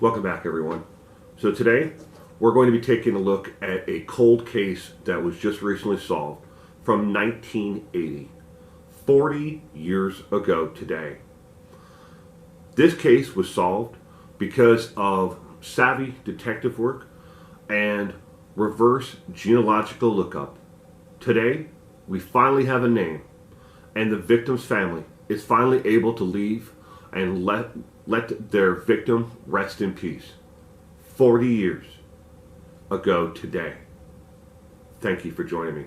Welcome back, everyone. So today, we're going to be taking a look at a cold case that was just recently solved from 1980, 40 years ago today. This case was solved because of savvy detective work and reverse genealogical lookup. Today, we finally have a name, and the victim's family is finally able to leave and let their victim rest in peace. 40 years ago today. Thank you for joining me.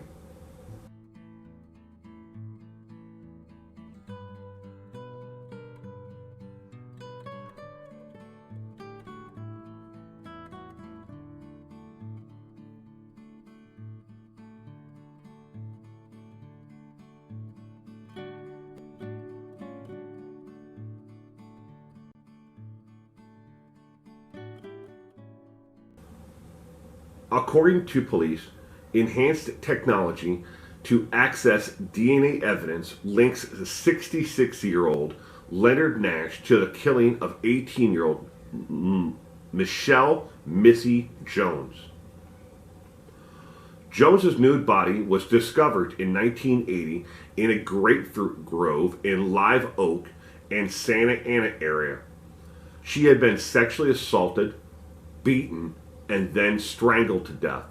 According to police, enhanced technology to access DNA evidence links 66-year-old Leonard Nash to the killing of 18-year-old Michelle Missy Jones. Jones's nude body was discovered in 1980 in a grapefruit grove in Live Oak and Santa Ana area. She had been sexually assaulted, beaten, and then strangled to death.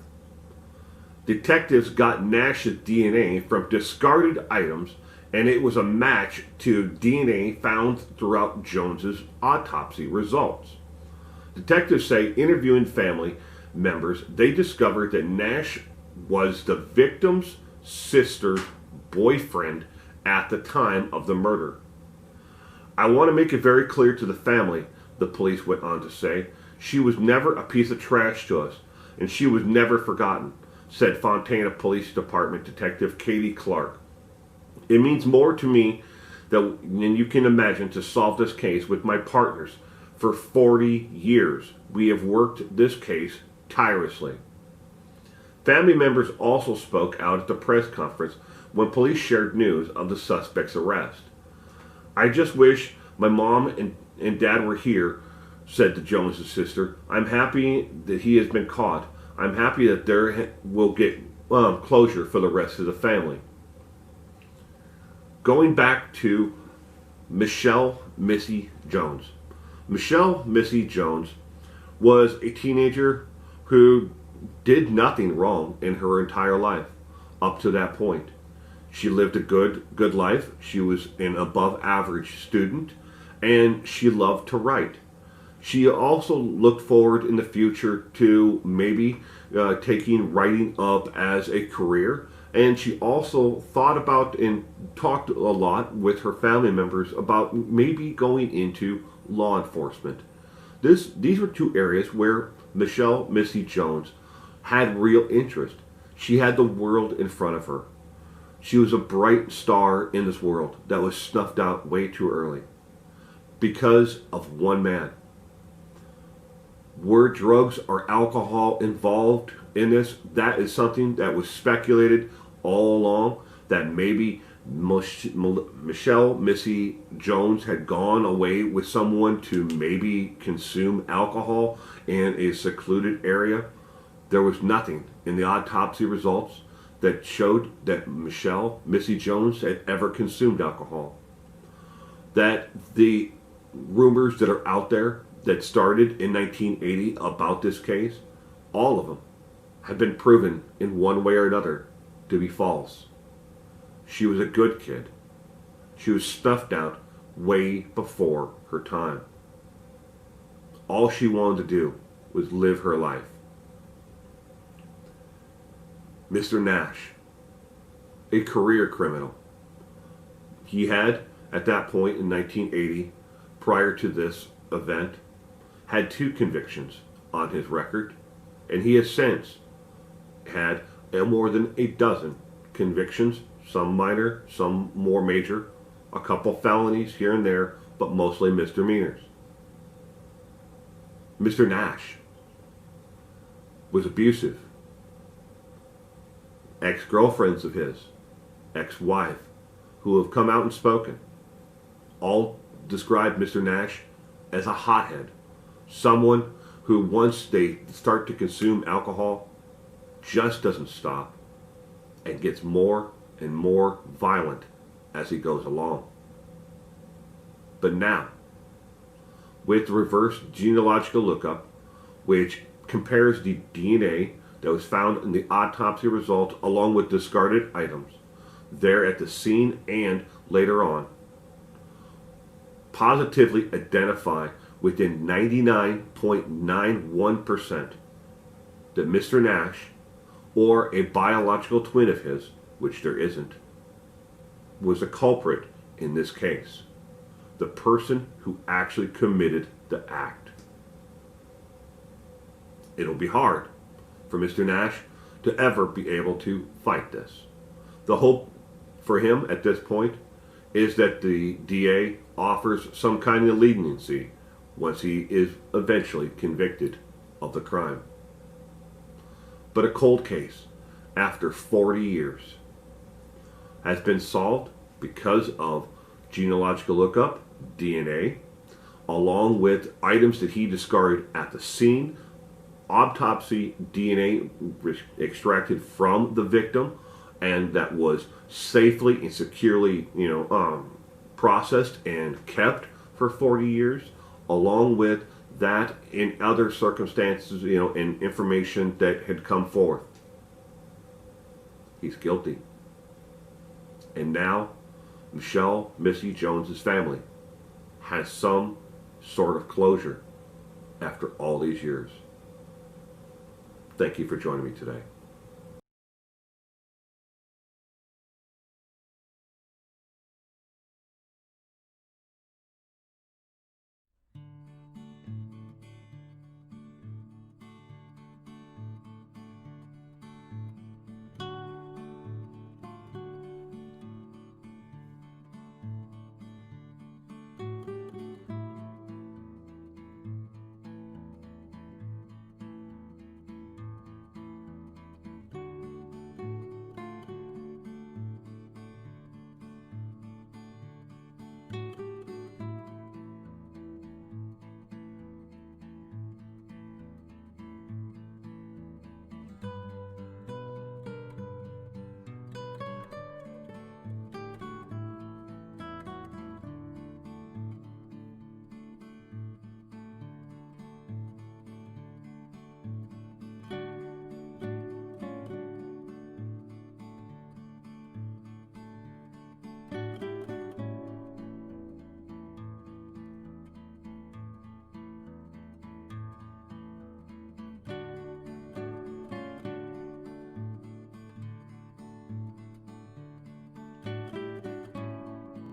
Detectives got Nash's DNA from discarded items, and it was a match to DNA found throughout Jones's autopsy results. Detectives say, interviewing family members, they discovered that Nash was the victim's sister's boyfriend at the time of the murder. I want to make it very clear to the family, the police went on to say, she was never a piece of trash to us, and she was never forgotten, said Fontana Police Department Detective Katie Clark. It means more to me than you can imagine to solve this case with my partners. For 40 years, we have worked this case tirelessly. Family members also spoke out at the press conference when police shared news of the suspect's arrest. I just wish my mom and dad were here, said the Jones' sister. I'm happy that he has been caught. I'm happy that there will get closure for the rest of the family. Going back to Michelle Missy Jones. Michelle Missy Jones was a teenager who did nothing wrong in her entire life up to that point. She lived a good life. She was an above average student, and she loved to write. She also looked forward in the future to maybe taking writing up as a career, and she also thought about and talked a lot with her family members about maybe going into law enforcement. These were two areas where Michelle Missy Jones had real interest. She had the world in front of her. She was a bright star in this world that was snuffed out way too early because of one man. Were drugs or alcohol involved in this? That is something that was speculated all along, that maybe Michelle Missy Jones had gone away with someone to maybe consume alcohol in a secluded area. There was nothing in the autopsy results that showed that Michelle Missy Jones had ever consumed alcohol. That the rumors that are out there that started in 1980 about this case, all of them have been proven in one way or another to be false. She was a good kid. She was snuffed out way before her time. All she wanted to do was live her life. Mr. Nash, a career criminal. He had, at that point in 1980, prior to this event, had 2 convictions on his record, and he has since had more than a dozen convictions, some minor, some more major, a couple felonies here and there, but mostly misdemeanors. Mr. Nash was abusive. Ex-girlfriends of his, ex-wife, who have come out and spoken, all described Mr. Nash as a hothead, Someone who, once they start to consume alcohol, just doesn't stop and gets more and more violent as he goes along. But now, with the reverse genealogical lookup, which compares the DNA that was found in the autopsy results along with discarded items there at the scene and later on, positively identify within 99.91% that Mr. Nash, or a biological twin of his, which there isn't, was a culprit in this case. The person who actually committed the act. It'll be hard for Mr. Nash to ever be able to fight this. The hope for him at this point is that the DA offers some kind of leniency once he is eventually convicted of the crime. But a cold case, after 40 years, has been solved because of genealogical lookup, DNA, along with items that he discarded at the scene, autopsy DNA extracted from the victim, and that was safely and securely, processed and kept for 40 years, along with that in other circumstances, and information that had come forth. He's guilty. And now, Michelle Missy Jones's family has some sort of closure after all these years. Thank you for joining me today.